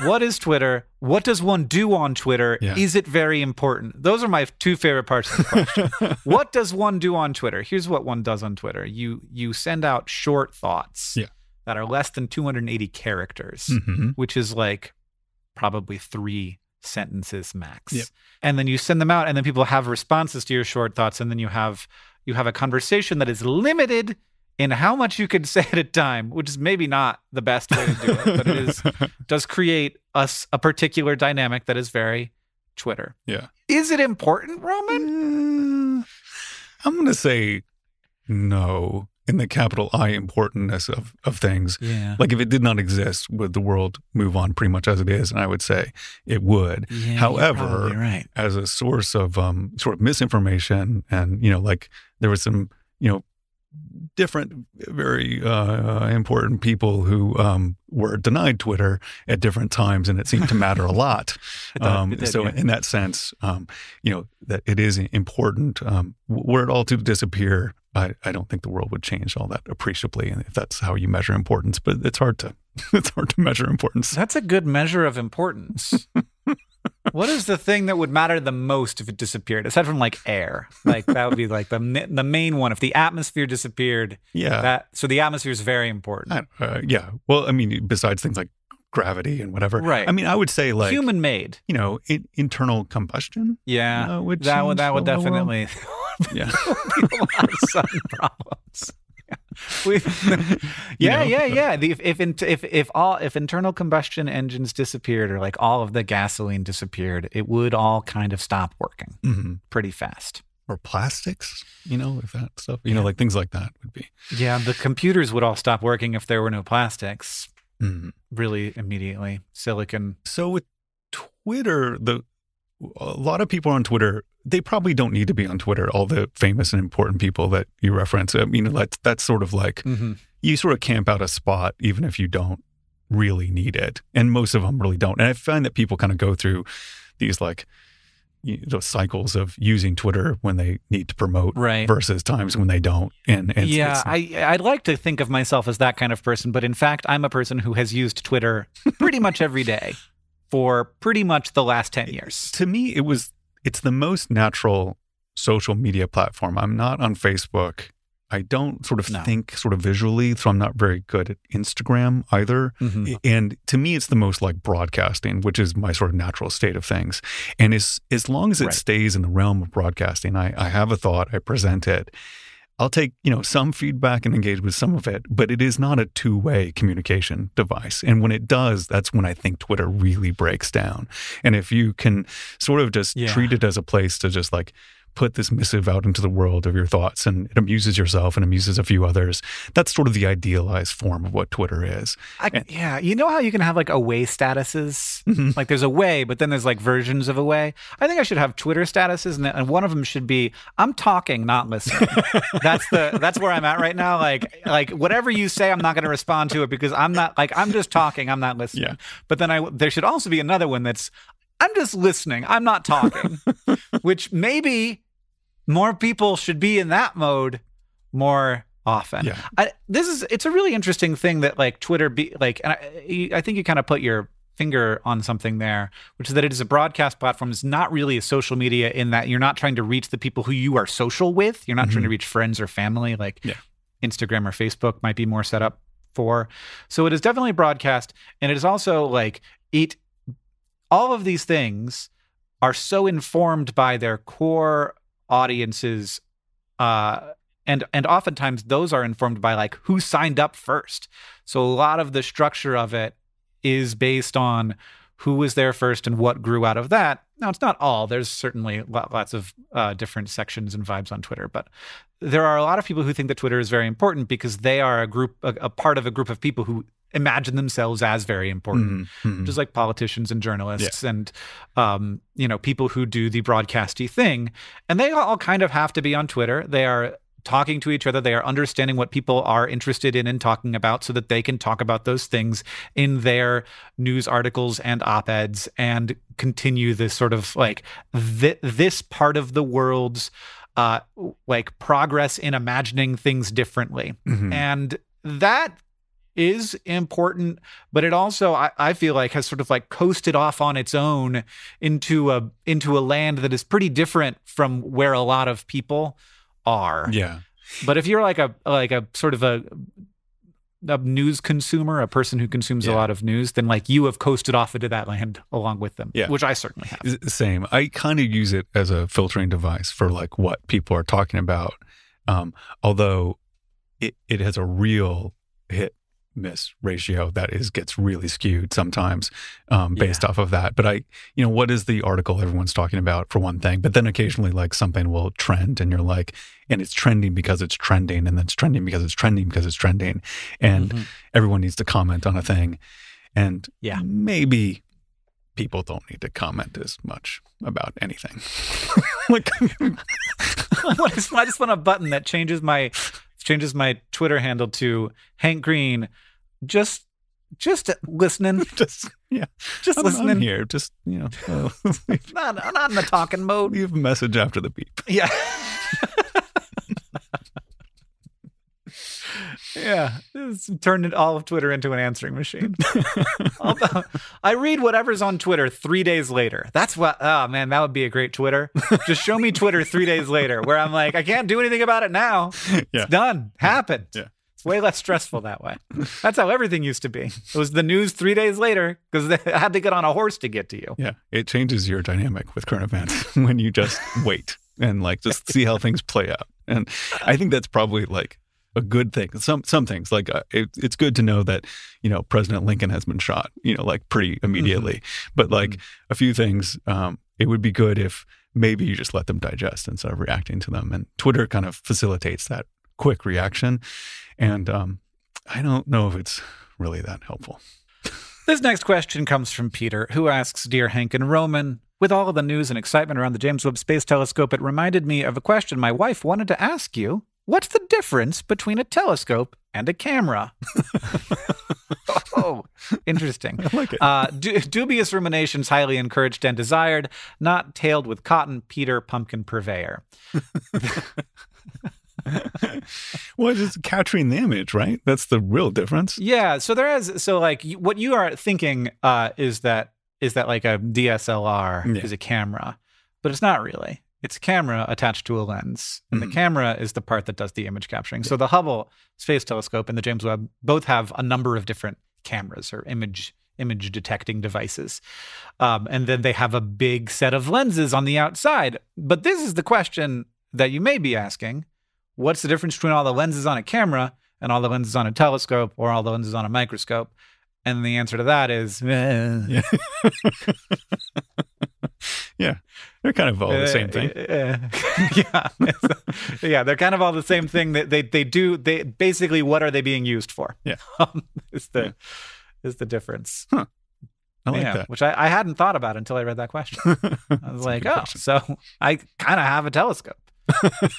What is Twitter? What does one do on Twitter?
Yeah.
Is it very important? Those are my two favorite parts of the question. What does one do on Twitter? Here's what one does on Twitter. You send out short thoughts that are less than 280 characters, which is probably 3 sentences max.
Yep.
And then you send them out, and then people have responses to your short thoughts, and then you have a conversation that is limited in how much you can say at a time, which is maybe not the best way to do it, but it does create a particular dynamic that is very Twitter.
Yeah.
Is it important, Roman?
I'm going to say no, in the capital I importantness of things.
Yeah.
If it did not exist, would the world move on pretty much as it is? And I would say it would.
Yeah,
however,
right.
As a source of sort of misinformation, and there was some different very important people who were denied Twitter at different times, and it seemed to matter a lot. In that sense, that it is important. Were it all to disappear, I don't think the world would change all that appreciably, and if that's how you measure importance. But it's hard to measure importance.
That's a good measure of importance. What is the thing that would matter the most if it disappeared? Aside from like air, like that would be like the main one. If the atmosphere disappeared, so the atmosphere is very important.
Yeah. Well, I mean, besides things like gravity and whatever.
Right.
I mean, I would say like
human made.
Internal combustion.
Yeah.
That would
definitely.
Yeah.
A lot of sudden problems. Yeah. If internal combustion engines disappeared, or like all of the gasoline disappeared, it would all kind of stop working pretty fast.
Or plastics, if that stuff, like things like that would be.
Yeah, the computers would all stop working if there were no plastics. Really immediately. Silicon.
So with Twitter, a lot of people on Twitter, they probably don't need to be on Twitter, all the famous and important people that you reference. I mean, that's sort of like you sort of camp out a spot even if you don't really need it. And most of them really don't. And I find that people kind of go through these like cycles of using Twitter when they need to promote versus times when they don't. And
I'd like to think of myself as that kind of person, but in fact, I'm a person who has used Twitter pretty much every day for pretty much the last 10 years.
To me, it's the most natural social media platform. I'm not on Facebook. I don't sort of think sort of visually, so I'm not very good at Instagram either. And to me, it's the most like broadcasting, which is my sort of natural state of things. And as long as it stays in the realm of broadcasting, I have a thought, I present it. I'll take, some feedback and engage with some of it, but it is not a two-way communication device. And when it does, that's when I think Twitter really breaks down. And if you can sort of just treat it as a place to just like put this missive out into the world of your thoughts, and it amuses yourself and amuses a few others. That's sort of the idealized form of what Twitter is.
You know how you can have like away statuses? Like there's away, but then there's like versions of away. I think I should have Twitter statuses, and one of them should be, I'm talking, not listening. That's where I'm at right now. Like whatever you say, I'm not going to respond to it because I'm just talking, I'm not listening.
Yeah.
But then there should also be another one that's, I'm just listening, I'm not talking, which maybe more people should be in that mode more often.
Yeah.
It's a really interesting thing that like Twitter and I think you kind of put your finger on something there, which is that it is a broadcast platform. It's not really a social media in that you're not trying to reach the people who you are social with. You're not trying to reach friends or family like Instagram or Facebook might be more set up for. So it is definitely broadcast, and it is also like all of these things are so informed by their core audiences, and oftentimes those are informed by like who signed up first. So a lot of the structure of it is based on who was there first and what grew out of that. Now, it's not all. There's certainly lots of different sections and vibes on Twitter, but there are a lot of people who think that Twitter is very important because they are a part of a group of people who imagine themselves as very important, just like politicians and journalists and, people who do the broadcasty thing. And they all kind of have to be on Twitter. They are talking to each other. They are understanding what people are interested in and talking about so that they can talk about those things in their news articles and op-eds and continue this sort of like this part of the world's like progress in imagining things differently. And that is important, but it also, I feel like, has sort of like coasted off on its own into a land that is pretty different from where a lot of people are.
Yeah.
But if you're like a sort of a news consumer, a person who consumes a lot of news, then like you have coasted off into that land along with them, which I certainly have.
Same. I kind of use it as a filtering device for like what people are talking about. Although it has a real hit miss ratio that gets really skewed sometimes based off of that. But what is the article everyone's talking about for one thing, but then occasionally like something will trend and you're like, and it's trending because it's trending, and then it's trending because it's trending because it's trending, and everyone needs to comment on a thing. And maybe people don't need to comment as much about anything. Like,
I just want a button that changes my Twitter handle to Hank Green. Just listening. Just listening.
I'm here. Just
not in the talking mode.
Leave a message after the beep.
Yeah. Yeah. Turned all of Twitter into an answering machine. I read whatever's on Twitter 3 days later. That's what, oh man, that would be a great Twitter. Just show me Twitter 3 days later where I'm like, I can't do anything about it now. It's done. Happened.
Yeah.
It's way less stressful that way. That's how everything used to be. It was the news 3 days later because they had to get on a horse to get to you.
Yeah. It changes your dynamic with current events when you just wait and like just see how things play out. And I think that's probably like a good thing. Some things like it's good to know that, you know, President Lincoln has been shot, you know, like pretty immediately. But like a few things, it would be good if maybe you just let them digest instead of reacting to them. And Twitter kind of facilitates that quick reaction. And I don't know if it's really that helpful.
This next question comes from Peter, who asks, Dear Hank and Roman, with all of the news and excitement around the James Webb Space Telescope, it reminded me of a question my wife wanted to ask you. What's the difference between a telescope and a camera? Oh, interesting.
I like it.
Dubious ruminations highly encouraged and desired, not tailed with cotton, Peter Pumpkin Purveyor.
Well, it's just capturing the image, right? That's the real difference.
Yeah. So what you are thinking is that like a DSLR is a camera, but it's not really. It's a camera attached to a lens, and the camera is the part that does the image capturing. So the Hubble Space Telescope and the James Webb both have a number of different cameras or image detecting devices. And then they have a big set of lenses on the outside. But this is the question that you may be asking. What's the difference between all the lenses on a camera and all the lenses on a telescope or all the lenses on a microscope? And the answer to that is,
Yeah. Yeah. They're kind of all the same thing.
Yeah, they're kind of all the same thing. That they basically, what are they being used for?
Yeah.
is the difference.
Huh. I like that.
Which I hadn't thought about until I read that question. I was like, so I kind of have a telescope.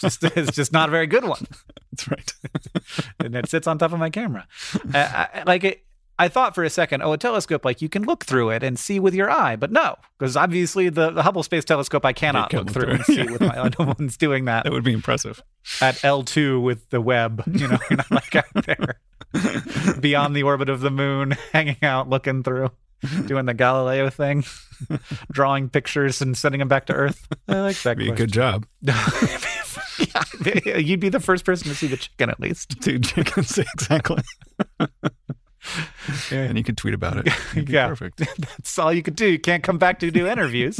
It's just not a very good one.
That's right.
And it sits on top of my camera. I thought for a second, a telescope, like you can look through it and see with your eye, but no, because obviously the Hubble Space Telescope I cannot look through and see with my eye. No one's doing that.
That would be impressive.
At L2 with the Webb, you know, you're not like out there beyond the orbit of the moon, hanging out, looking through, doing the Galileo thing, drawing pictures and sending them back to Earth. I like that.
Be a good job.
Yeah, you'd be the first person to see the chicken, at least.
Two chickens, exactly. Yeah. And you could tweet about it.
Yeah,
perfect.
That's all you could do. You can't come back to do interviews.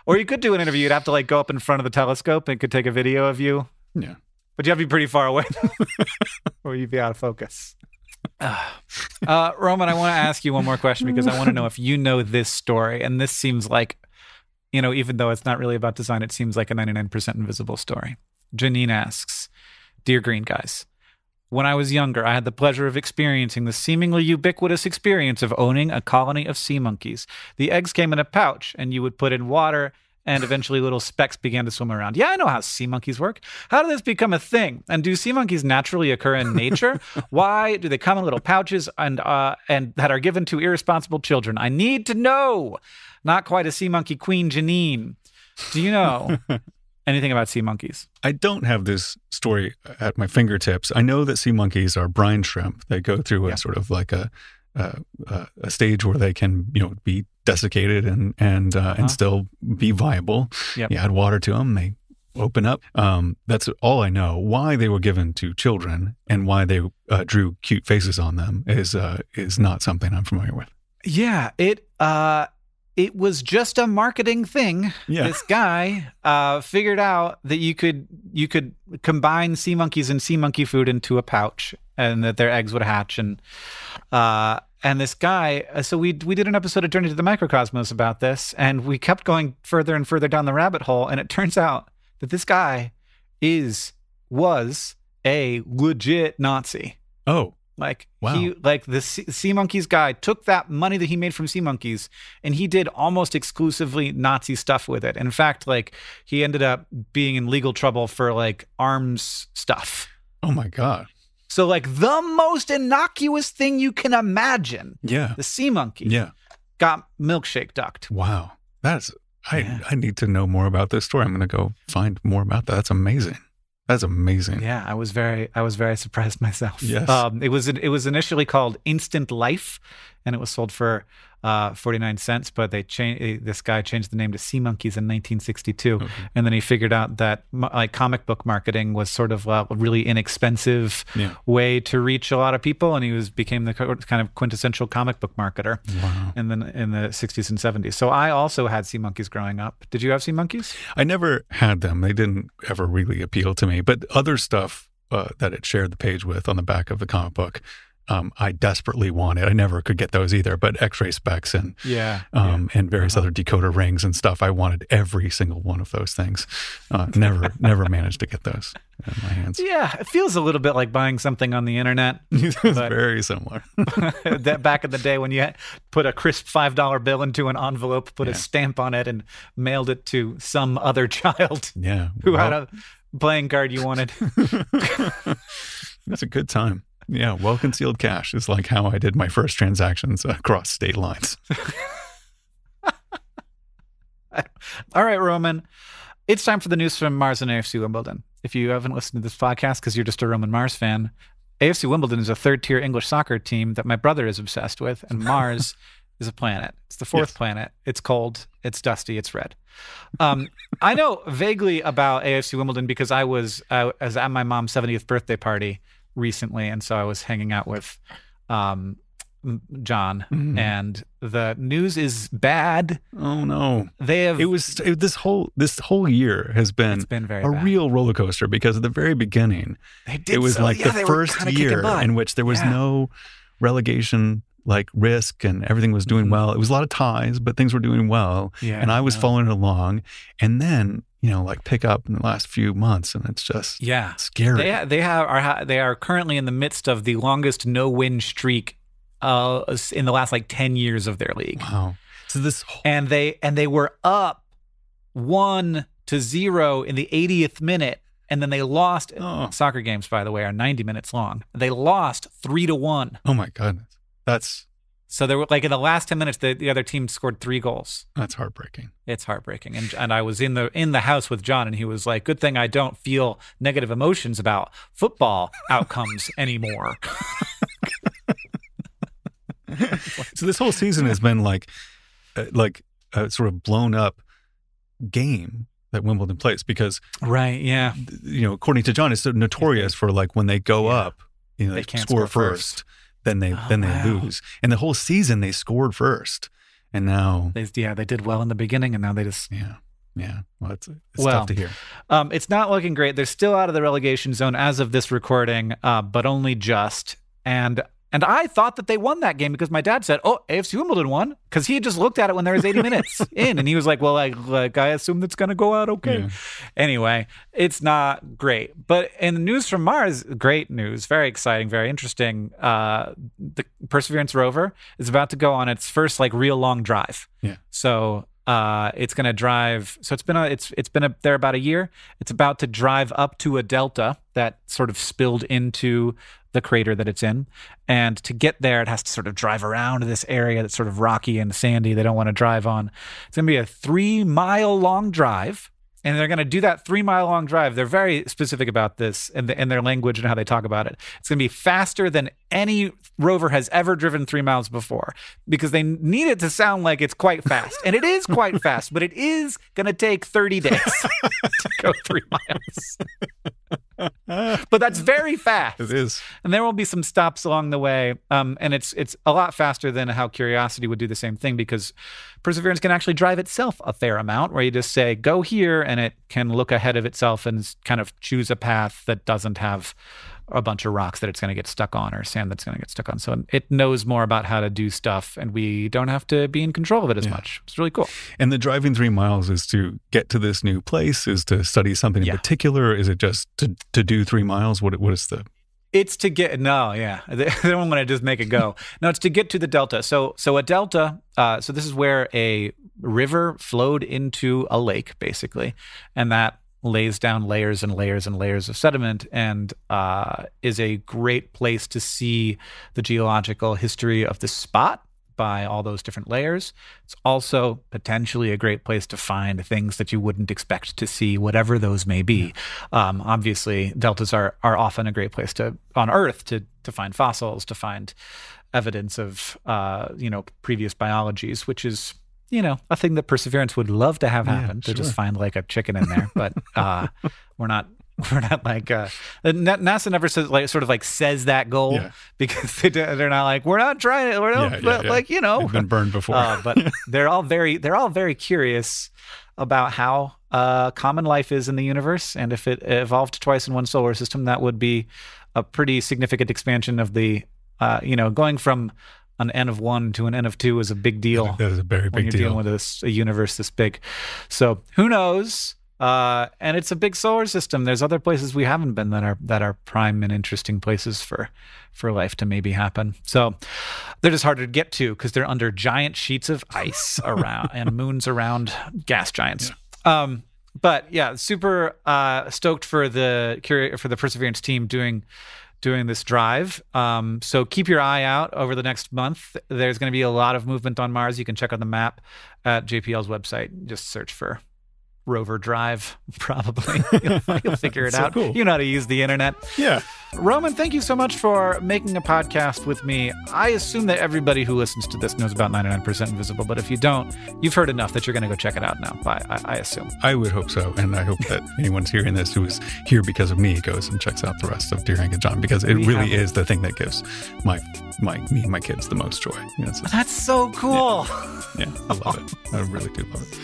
Or you could do an interview. You'd have to like go up in front of the telescope and it could take a video of you.
Yeah.
But you have to be pretty far away or you'd be out of focus. Roman, I want to ask you one more question because I want to know if you know this story. And this seems like, you know, even though it's not really about design, it seems like a 99% invisible story. Janine asks, Dear Green Guys, when I was younger, I had the pleasure of experiencing the seemingly ubiquitous experience of owning a colony of sea monkeys. The eggs came in a pouch, and you would put in water, and eventually little specks began to swim around. Yeah, I know how sea monkeys work. How did this become a thing? And do sea monkeys naturally occur in nature? Why do they come in little pouches and that are given to irresponsible children? I need to know. Not quite a sea monkey queen, Janine. Do you know anything about sea monkeys?
I don't have this story at my fingertips. I know that sea monkeys are brine shrimp. They go through a sort of like a stage where they can, you know, be desiccated and still be viable.
Yep.
You add water to them, they open up. That's all I know. Why they were given to children and why they drew cute faces on them is not something I'm familiar with.
Yeah, it was just a marketing thing.
Yeah.
This guy figured out that you could combine sea monkeys and sea monkey food into a pouch, and that their eggs would hatch. And this guy, so we did an episode of Journey to the Microcosmos about this, and we kept going further and further down the rabbit hole. And it turns out that this guy was a legit Nazi.
Oh.
Like,
wow.
The Sea Monkeys guy took that money that he made from Sea Monkeys and he did almost exclusively Nazi stuff with it. In fact, like, he ended up being in legal trouble for like arms stuff.
Oh my God.
So like the most innocuous thing you can imagine.
Yeah.
The sea monkey.
Yeah.
Got milkshake ducked.
Wow. I need to know more about this story. I'm going to go find more about that. That's amazing. That's amazing.
Yeah, I was very surprised myself.
Yes.
It was initially called Instant Life, and it was sold for 49 cents, but this guy changed the name to Sea Monkeys in 1962.
Okay.
And then he figured out that like comic book marketing was sort of a really inexpensive way to reach a lot of people, and he became the kind of quintessential comic book marketer.
Wow.
And then in the 60s and 70s. So I also had Sea Monkeys growing up. Did you have Sea Monkeys?
I never had them. They didn't ever really appeal to me. But other stuff that it shared the page with on the back of the comic book, I desperately wanted. I never could get those either, but X-ray specs and and various other decoder rings and stuff. I wanted every single one of those things. Never managed to get those in my hands.
Yeah, it feels a little bit like buying something on the internet.
It's very similar.
That back in the day when you put a crisp $5 bill into an envelope, put a stamp on it, and mailed it to some other child who had a playing card you wanted.
That's a good time. Yeah, well-concealed cash is like how I did my first transactions across state lines.
All right, Roman. It's time for the news from Mars and AFC Wimbledon. If you haven't listened to this podcast because you're just a Roman Mars fan, AFC Wimbledon is a third-tier English soccer team that my brother is obsessed with, and Mars is a planet. It's the fourth planet. It's cold. It's dusty. It's red. I know vaguely about AFC Wimbledon because I was at my mom's 70th birthday party recently, and so I was hanging out with John, and the news is bad.
Oh no! This whole year has been
very
a
bad.
Real roller coaster because at the very beginning, it was the first year in which there was no relegation like risk and everything was doing well. It was a lot of ties, but things were doing well, and I was following along, and then pick up in the last few months, and it's just scary.
They are currently in the midst of the longest no-win streak in the last 10 years of their league.
Wow! So
and they were up 1-0 in the 80th minute, and then they lost. Soccer games, by the way, are 90 minutes long. They lost 3-1.
Oh my goodness!
So there were in the last 10 minutes, the other team scored 3 goals.
That's heartbreaking.
It's heartbreaking. And I was in the house with John, and he was like, good thing I don't feel negative emotions about football outcomes anymore.
So this whole season has been like a sort of blown up game that Wimbledon plays because according to John, it's so notorious for when they go up, they
can't
score first. Then they lose, and the whole season they scored first, and now
they did well in the beginning, and now they just
Well, it's tough to hear.
It's not looking great. They're still out of the relegation zone as of this recording, but only just. And I thought that they won that game because my dad said, "Oh, AFC Wimbledon won," because he had just looked at it when there was 80 minutes in, and he was like, "Well, I assume that's going to go out okay." Yeah. Anyway, it's not great. But in the news from Mars, great news, very exciting, very interesting. The Perseverance rover is about to go on its first real long drive.
Yeah.
So it's going to drive. So it's been there about a year. It's about to drive up to a delta that sort of spilled into the crater that it's in. And to get there, it has to sort of drive around this area that's sort of rocky and sandy. They don't want to drive on. It's going to be a 3-mile long drive. And they're going to do that 3-mile long drive. They're very specific about this in their language and how they talk about it. It's going to be faster than any rover has ever driven 3 miles before because they need it to sound like it's quite fast. And it is quite fast, but it is going to take 30 days to go 3 miles. But that's very fast.
It is.
And there will be some stops along the way. And it's a lot faster than how Curiosity would do the same thing because Perseverance can actually drive itself a fair amount where you just say, go here, and it can look ahead of itself and kind of choose a path that doesn't have a bunch of rocks that it's going to get stuck on or sand that's going to get stuck on. So it knows more about how to do stuff, and we don't have to be in control of it as much. It's really cool.
And the driving 3 miles is to get to this new place, is to study something in particular? Is it just to do 3 miles? What is the...
It's to get, they don't want to just make it go. No, it's to get to the delta. So a delta, so this is where a river flowed into a lake, basically, and that lays down layers and layers and layers of sediment and is a great place to see the geological history of the spot by all those different layers. It's also potentially a great place to find things that you wouldn't expect to see, whatever those may be. Obviously, deltas are often a great place on Earth to find fossils, to find evidence of previous biologies, which is a thing that Perseverance would love to have happen, to just find like a chicken in there. But we're not like NASA never says that goal, because they're not like, we're not trying it. Like,
they've been burned before.
But they're all very curious about how common life is in the universe, and if it evolved twice in one solar system, that would be a pretty significant expansion of the going from an N of 1 to an N of 2 is a big deal.
That is a very big deal
when you're dealing with a universe this big. So who knows? And it's a big solar system. There's other places we haven't been that are prime and interesting places for life to maybe happen. So they're just harder to get to because they're under giant sheets of ice around and moons around gas giants. Yeah. But yeah, super stoked for the Perseverance team doing this drive. So keep your eye out over the next month. There's going to be a lot of movement on Mars. You can check out the map at JPL's website. Just search for Rover Drive, probably. You'll figure it out. Cool. You know how to use the internet.
Yeah.
Roman, thank you so much for making a podcast with me. I assume that everybody who listens to this knows about 99% Invisible, but if you don't, you've heard enough that you're going to go check it out now, I assume.
I would hope so, and I hope that anyone's hearing this who is here because of me goes and checks out the rest of Dear Hank and John, because it really is the thing that gives me and my kids the most joy.
That's so cool.
Yeah, I love it. I really do love it.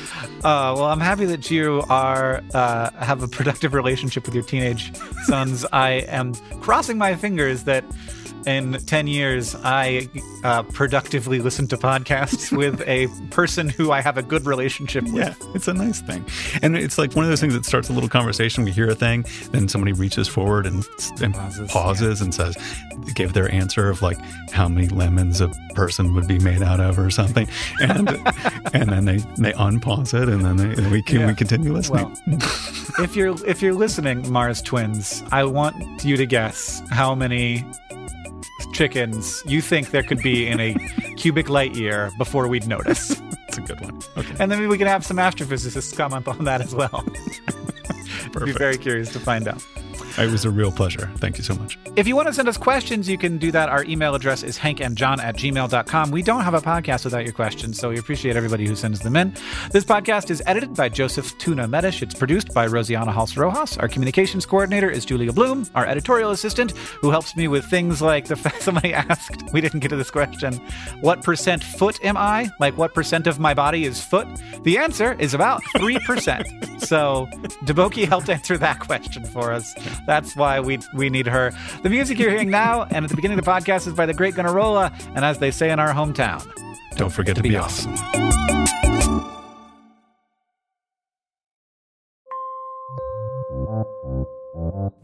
Well, I'm happy that you have a productive relationship with your teenage sons. I am crossing my fingers that in 10 years I productively listen to podcasts with a person who I have a good relationship with.
Yeah, it's a nice thing. And it's like one of those things that starts a little conversation. We hear a thing, then somebody reaches forward and pauses and says, give their answer of like how many lemons a person would be made out of or something. And and then they unpause it, and then we continue listening.
Well, if you're listening, Mars twins, I want you to guess how many chickens you think there could be in a cubic light year before we'd notice.
That's a good one. Okay.
And then maybe we can have some astrophysicists comment on that as well. I'd be very curious to find out.
It was a real pleasure. Thank you so much.
If you want to send us questions, you can do that. Our email address is hankandjohn@gmail.com. We don't have a podcast without your questions, so we appreciate everybody who sends them in. This podcast is edited by Joseph Tuna Medish. It's produced by Rosiana Hals-Rojas. Our communications coordinator is Julia Bloom. Our editorial assistant, who helps me with things like the fact somebody asked, we didn't get to this question, what % foot am I? Like what % of my body is foot? The answer is about 3%. So Deboki helped answer that question for us. That's why we need her. The music you're hearing now and at the beginning of the podcast is by the Great Gunnarolla, and as they say in our hometown,
don't forget to be awesome.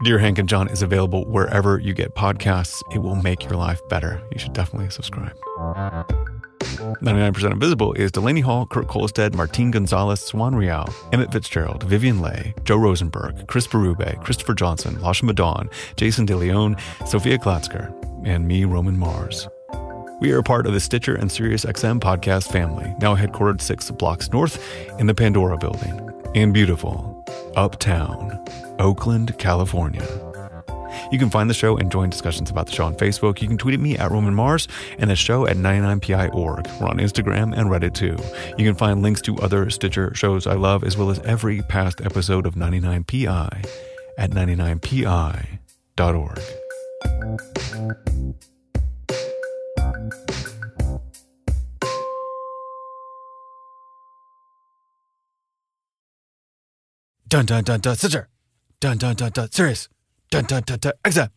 Dear Hank and John is available wherever you get podcasts. It will make your life better. You should definitely subscribe. 99% Invisible is Delaney Hall, Kurt Kolstad, Martín Gonzalez, Swan Real, Emmett Fitzgerald, Vivian Leigh, Joe Rosenberg, Chris Berube, Christopher Johnson, Lasha Madon, Jason DeLeon, Sophia Klatzker, and me, Roman Mars. We are a part of the Stitcher and SiriusXM podcast family, now headquartered 6 blocks north in the Pandora building in beautiful Uptown, Oakland, California. You can find the show and join discussions about the show on Facebook. You can tweet at me at Roman Mars and the show at 99pi.org. We're on Instagram and Reddit too. You can find links to other Stitcher shows I love, as well as every past episode of 99pi at 99pi.org. Dun dun dun dun, Stitcher. Dun dun dun dun, Sirius. Dun dun dun dun, exam.